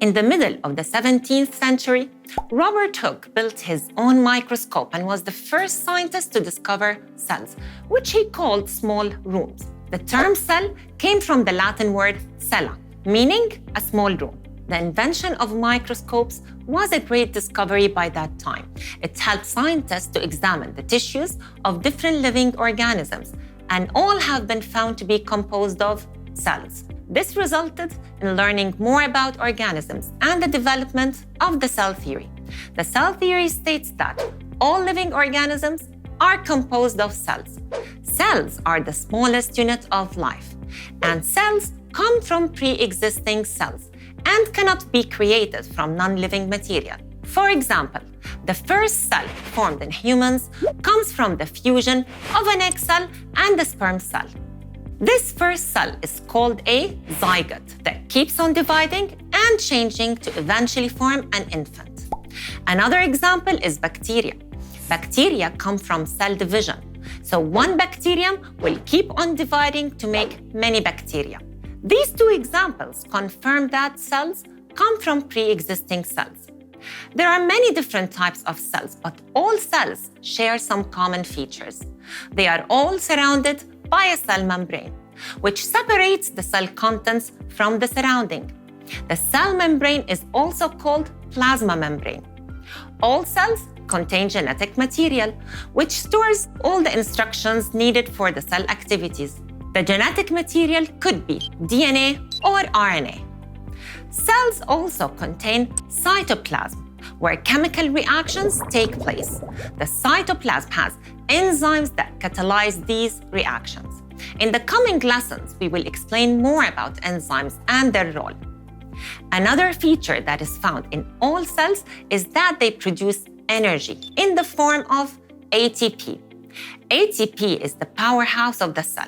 In the middle of the 17th century, Robert Hooke built his own microscope and was the first scientist to discover cells, which he called small rooms. The term cell came from the Latin word cella, meaning a small room. The invention of microscopes was a great discovery by that time. It helped scientists to examine the tissues of different living organisms, and all have been found to be composed of cells. This resulted in learning more about organisms and the development of the cell theory. The cell theory states that all living organisms are composed of cells. Cells are the smallest unit of life, and cells come from pre-existing cells and cannot be created from non-living material. For example, the first cell formed in humans comes from the fusion of an egg cell and a sperm cell. This first cell is called a zygote that keeps on dividing and changing to eventually form an infant. Another example is bacteria. Bacteria come from cell division. So one bacterium will keep on dividing to make many bacteria. These two examples confirm that cells come from pre-existing cells. There are many different types of cells, but all cells share some common features. They are all surrounded by a cell membrane, which separates the cell contents from the surrounding. The cell membrane is also called plasma membrane. All cells contain genetic material, which stores all the instructions needed for the cell activities. The genetic material could be DNA or RNA. Cells also contain cytoplasm, where chemical reactions take place. The cytoplasm has enzymes that catalyze these reactions. In the coming lessons, we will explain more about enzymes and their role. Another feature that is found in all cells is that they produce energy in the form of ATP. ATP is the powerhouse of the cell.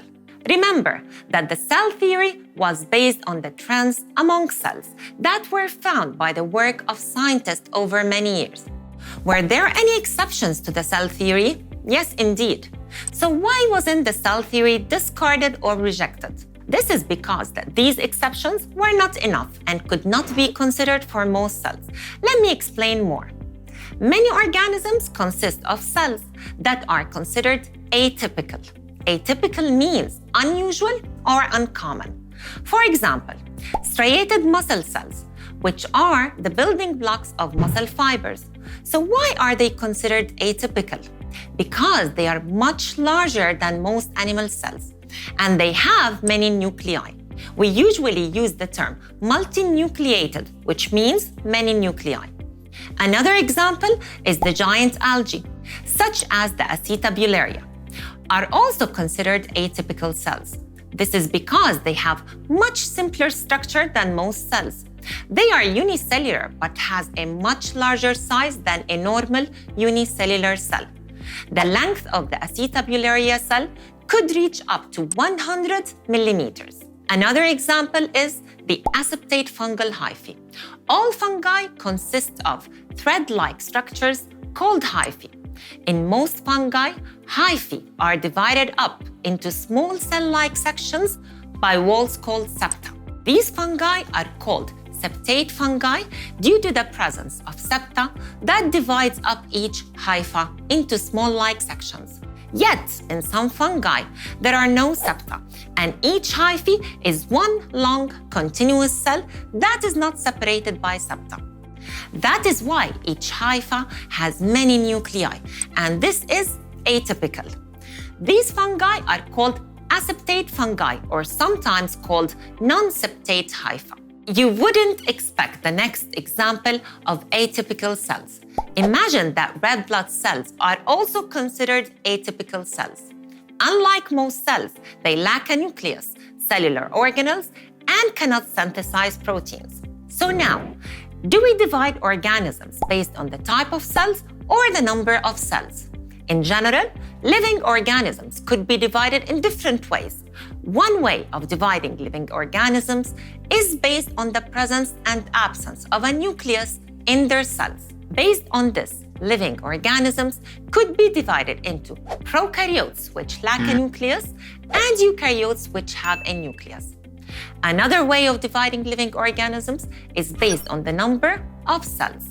Remember that the cell theory was based on the trends among cells that were found by the work of scientists over many years. Were there any exceptions to the cell theory? Yes, indeed. So why wasn't the cell theory discarded or rejected? This is because these exceptions were not enough and could not be considered for most cells. Let me explain more. Many organisms consist of cells that are considered atypical. Atypical means unusual or uncommon. For example, striated muscle cells, which are the building blocks of muscle fibers. So why are they considered atypical? Because they are much larger than most animal cells, and they have many nuclei. We usually use the term multinucleated, which means many nuclei. Another example is the giant algae, such as the Acetabularia, are also considered atypical cells. This is because they have much simpler structure than most cells. They are unicellular but has a much larger size than a normal unicellular cell. The length of the Acetabularia cell could reach up to 100 millimeters. Another example is the aseptate fungal hyphae. All fungi consist of thread-like structures called hyphae. In most fungi, hyphae are divided up into small cell-like sections by walls called septa. These fungi are called septate fungi due to the presence of septa that divides up each hypha into small-like sections. Yet, in some fungi, there are no septa, and each hyphae is one long, continuous cell that is not separated by septa. That is why each hypha has many nuclei, and this is atypical. These fungi are called aseptate fungi, or sometimes called non-septate hypha. You wouldn't expect the next example of atypical cells. Imagine that red blood cells are also considered atypical cells. Unlike most cells, they lack a nucleus, cellular organelles, and cannot synthesize proteins. So now, do we divide organisms based on the type of cells or the number of cells? In general, living organisms could be divided in different ways. One way of dividing living organisms is based on the presence and absence of a nucleus in their cells. Based on this, living organisms could be divided into prokaryotes, which lack a nucleus, and eukaryotes, which have a nucleus. Another way of dividing living organisms is based on the number of cells.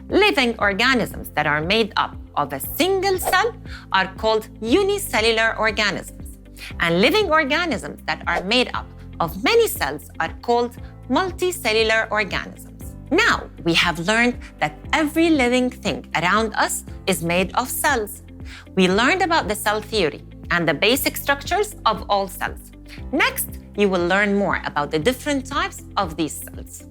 Living organisms that are made up of a single cell are called unicellular organisms, and living organisms that are made up of many cells are called multicellular organisms. Now, we have learned that every living thing around us is made of cells. We learned about the cell theory and the basic structures of all cells. Next, you will learn more about the different types of these cells.